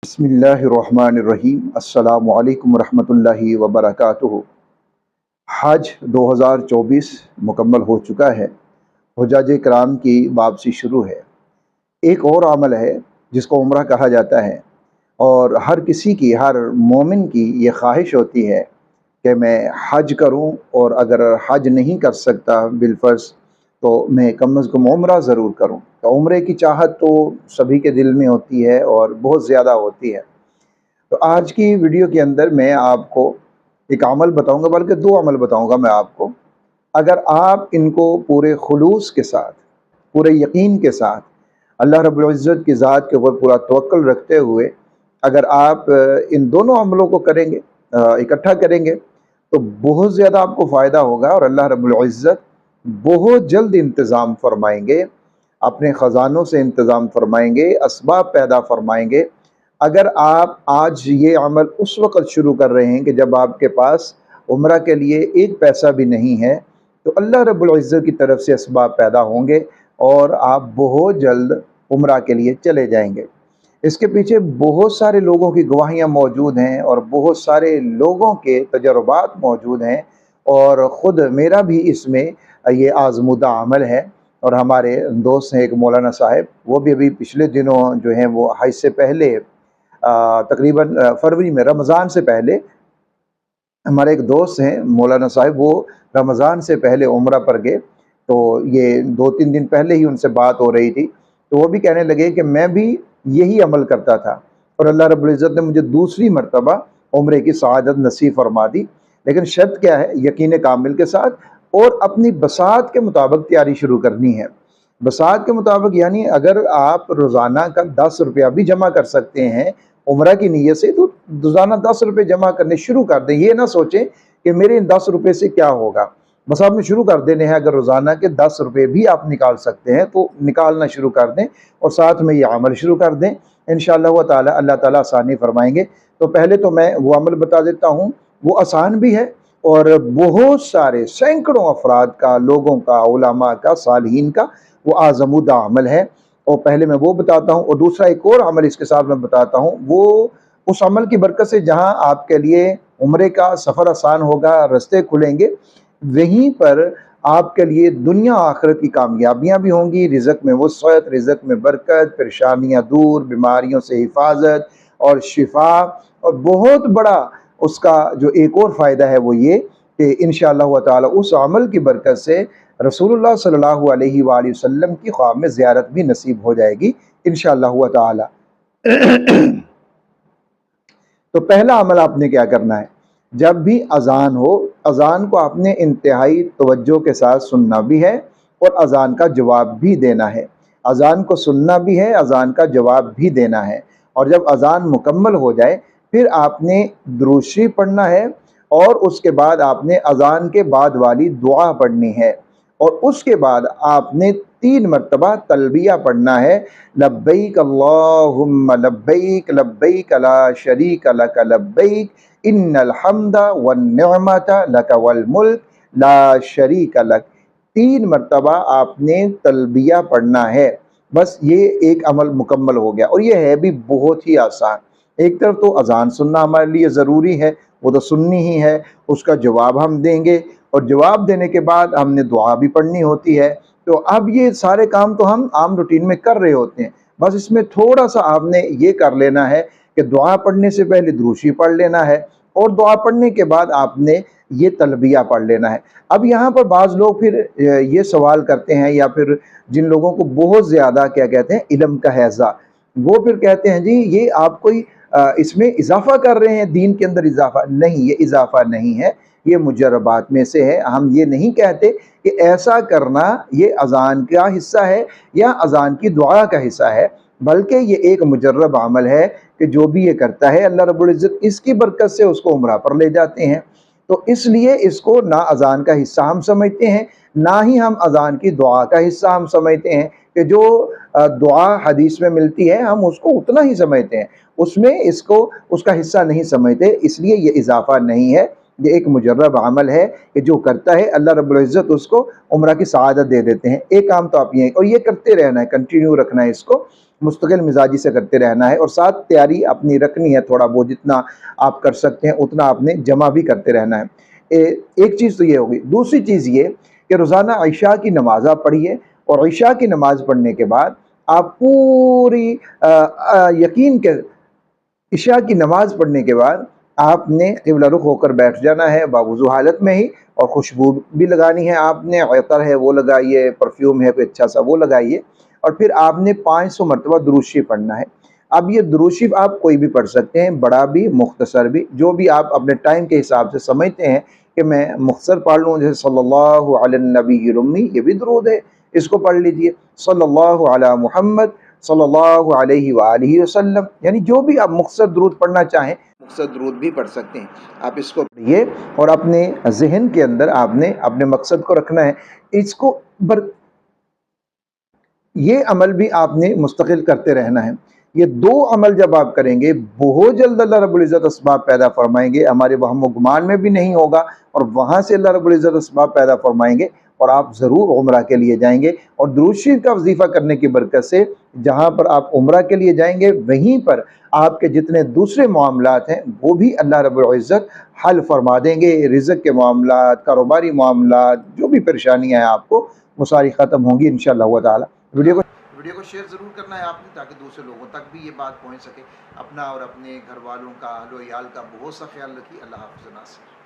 बिस्मिल्लाहिर्रहमानिर्रहीम। अस्सलामु अलैकुम रहमतुल्लाहि व बरकातुहू। हज 2024 मुकम्मल हो चुका है। हुज्जाज कराम की वापसी शुरू है। एक और अमल है जिसको उम्रा कहा जाता है, और हर किसी की, हर मोमिन की ये ख्वाहिश होती है कि मैं हज करूं, और अगर हज नहीं कर सकता बिलफर्ज तो मैं कम अज़ कम उम्रा ज़रूर करूं। तो उम्रे की चाहत तो सभी के दिल में होती है और बहुत ज़्यादा होती है। तो आज की वीडियो के अंदर मैं आपको एक अमल बताऊंगा, बल्कि दो अमल बताऊंगा मैं आपको। अगर आप इनको पूरे खुलूस के साथ, पूरे यकीन के साथ, अल्लाह रब्बुल इज़्ज़त की ज़ात के ऊपर पूरा तवक्कुल रखते हुए अगर आप इन दोनों अमलों को करेंगे, इकट्ठा करेंगे, तो बहुत ज़्यादा आपको फ़ायदा होगा और अल्लाह रब्बुल इज़्ज़त बहुत जल्द इंतज़ाम फरमाएंगे, अपने ख़जानों से इंतज़ाम फरमाएंगे, असबाब पैदा फरमाएंगे। अगर आप आज ये अमल उस वक़्त शुरू कर रहे हैं कि जब आपके पास उम्रा के लिए एक पैसा भी नहीं है, तो अल्लाह रब्बुल इज़्ज़त की तरफ से असबाब पैदा होंगे और आप बहुत जल्द उम्रा के लिए चले जाएंगे। इसके पीछे बहुत सारे लोगों की गवाहियाँ मौजूद हैं और बहुत सारे लोगों के तजुर्बात मौजूद हैं, और ख़ुद मेरा भी इसमें ये आज़मूदा अमल है। और हमारे दोस्त हैं एक मौलाना साहब, वो भी अभी पिछले दिनों जो हैं वो हज से पहले तकरीबन फरवरी में, रमज़ान से पहले, हमारे एक दोस्त हैं मौलाना साहब, वो रमज़ान से पहले उम्रा पर गए। तो ये 2-3 दिन पहले ही उनसे बात हो रही थी, तो वो भी कहने लगे कि मैं भी यही अमल करता था और अल्लाह रब्बुल इज़्ज़त ने मुझे दूसरी मरतबा उम्रे की सआदत नसीब फरमा दी। लेकिन शर्त क्या है? यकीन कामिल के साथ और अपनी बसात के मुताबिक तैयारी शुरू करनी है। बसात के मुताबिक यानी अगर आप रोज़ाना का 10 रुपया भी जमा कर सकते हैं उम्रा की नीयत से, तो रोज़ाना 10 रुपये जमा करने शुरू कर दें। ये ना सोचें कि मेरे इन 10 रुपये से क्या होगा, बस आपने शुरू कर देने हैं। अगर रोज़ाना के 10 रुपये भी आप निकाल सकते हैं तो निकालना शुरू कर दें और साथ में ये अमल शुरू कर दें। इंशाअल्लाह ताला अल्लाह ताला आसानी फरमाएंगे। तो पहले तो मैं वो अमल बता देता हूँ, वो आसान भी है और बहुत सारे सैकड़ों अफराद का, लोगों का, उलमा का, सालिहीन का वो आज़मूदा अमल है। और पहले मैं वो बताता हूँ, और दूसरा एक और अमल इसके साथ मैं बताता हूँ। वो उस अमल की बरकत से जहाँ आपके लिए उम्रे का सफ़र आसान होगा, रास्ते खुलेंगे, वहीं पर आपके लिए दुनिया आखिरत की कामयाबियाँ भी होंगी। रिज़्क़ में वुसअत, रिज़्क़ में बरकत, परेशानियाँ दूर, बीमारियों से हिफाजत और शिफा। और बहुत बड़ा उसका जो एक और फ़ायदा है वो ये कि इंशाअल्लाह ताला उस अमल की बरकत से रसूलुल्लाह सल्लल्लाहु अलैहि वसल्लम की ख्वाब में ज़ियारत भी नसीब हो जाएगी इंशाअल्लाह ताला। तो पहला अमल आपने क्या करना है? जब भी अज़ान हो, अज़ान को आपने इंतहाई तवज्जो के साथ सुनना भी है और अज़ान का जवाब भी देना है। अज़ान को सुनना भी है, अज़ान का जवाब भी देना है। और जब अज़ान मुकम्मल हो जाए फिर आपने दुरूद शरीफ पढ़ना है और उसके बाद आपने अज़ान के बाद वाली दुआ पढ़नी है। और उसके बाद आपने 3 मरतबा तलबिया पढ़ना है, लब्बैक अल्लाहुम्मा लब्बैक, लब्बैक ला शरीक लक लब्बैक, इन्नल हम्दा वन निअमता लक वल मुल्क ला शरीक लक। 3 मरतबा आपने तलबिया पढ़ना है। बस ये एक अमल मुकम्मल हो गया, और ये है भी बहुत ही आसान। एक तरफ तो अज़ान सुनना हमारे लिए ज़रूरी है, वो तो सुननी ही है, उसका जवाब हम देंगे और जवाब देने के बाद हमने दुआ भी पढ़नी होती है। तो अब ये सारे काम तो हम आम रूटीन में कर रहे होते हैं, बस इसमें थोड़ा सा आपने ये कर लेना है कि दुआ पढ़ने से पहले दुरूद शरीफ पढ़ लेना है और दुआ पढ़ने के बाद आपने ये तलबिया पढ़ लेना है। अब यहाँ पर बाज़ लोग फिर ये सवाल करते हैं, या फिर जिन लोगों को बहुत ज़्यादा क्या कहते हैं इल्म का हैज़ा, वो फिर कहते हैं जी ये आप कोई इसमें इजाफ़ा कर रहे हैं, दीन के अंदर इजाफ़ा नहीं। ये इजाफ़ा नहीं है, ये मुजर्रबात में से है। हम ये नहीं कहते कि ऐसा करना ये अज़ान का हिस्सा है या अज़ान की दुआ का हिस्सा है, बल्कि ये एक मुजर्रब अमल है कि जो भी ये करता है अल्लाह रब्बुल इज़्ज़त इसकी बरकत से उसको उम्रा पर ले जाते हैं। तो इसलिए इसको ना अज़ान का हिस्सा हम समझते हैं, ना ही हम अज़ान की दुआ का हिस्सा हम समझते हैं कि जो दुआ हदीस में मिलती है हम उसको उतना ही समझते हैं, उसमें इसको उसका हिस्सा नहीं समझते। इसलिए ये इजाफ़ा नहीं है, یہ ایک مجرب عمل ہے کہ جو کرتا ہے اللہ رب العزت اس کو عمرہ کی سعادت دے دیتے ہیں۔ ایک کام تو آپ یہ، اور یہ کرتے رہنا ہے، کنٹینیو رکھنا ہے، اس کو مستقل مزاجی سے کرتے رہنا ہے، اور ساتھ تیاری اپنی رکھنی ہے، تھوڑا بہت جتنا آپ کر سکتے ہیں اتنا آپ نے جمع بھی کرتے رہنا ہے۔ ایک چیز تو یہ ہوگی۔ دوسری چیز یہ کہ روزانہ عشاء کی نماز آپ پڑھیے، اور عشاء کی نماز پڑھنے کے بعد آپ پوری یقین کے عشاء کی نماز پڑھنے کے بعد آپ نے قبلہ رخ ہو کر بیٹھ جانا ہے باوضو حالت میں ہی، اور خوشبو بھی لگانی ہے، آپ نے عطر ہے وہ لگائیے، پرفیوم ہے کوئی اچھا سا وہ لگائیے، اور پھر آپ نے 500 مرتبہ درود شریف پڑھنا ہے۔ اب یہ درود شریف آپ کوئی بھی پڑھ سکتے ہیں، بڑا بھی مختصر بھی، جو بھی آپ اپنے ٹائم کے حساب سے سمجھتے ہیں کہ میں مختصر پڑھ لوں، جیسے صلی اللہ علی النبی الامی، یہ بھی درود ہے، اس کو پڑھ لیجئے، صلی اللہ علی محمد صلی اللہ علیہ وآلہ وسلم، یعنی جو بھی آپ مختصر درود پڑھنا چاہیں مختصر درود بھی پڑھ سکتے ہیں، آپ اس کو پڑھیے، اور اپنے ذہن کے اندر آپ نے اپنے مقصد کو رکھنا ہے۔ اس کو یہ عمل بھی آپ نے مستقل کرتے رہنا ہے۔ یہ دو عمل جب آپ کریں گے بہت جلد اللہ رب العزت اسباب پیدا فرمائیں گے، ہمارے وہم و گمان میں بھی نہیں ہوگا، اور وہاں سے اللہ رب العزت اسباب پیدا فرمائیں گے، اور آپ ضرور عمرہ کے لیے جائیں گے۔ اور درود شریف کا وظیفہ کرنے کی برکت سے جہاں پر آپ عمرہ کے لیے جائیں گے وہیں پر آپ کے جتنے دوسرے معاملات ہیں وہ بھی اللہ رب العزت حل فرما دیں گے۔ رزق کے معاملات، کاروباری معاملات، جو بھی پریشانیاں ہیں آپ کو وہ ساری ختم ہوں گی انشاءاللہ تعالی۔ ویڈیو کو شیئر ضرور کرنا ہے آپ نے، تاکہ دوسرے لوگوں تک بھی یہ بات پہنچ سکے۔ اپنا اور اپنے گھر والوں کا، اہل و عیال کا بہت سا خیال رکھیے۔ اللہ حافظ ناصر۔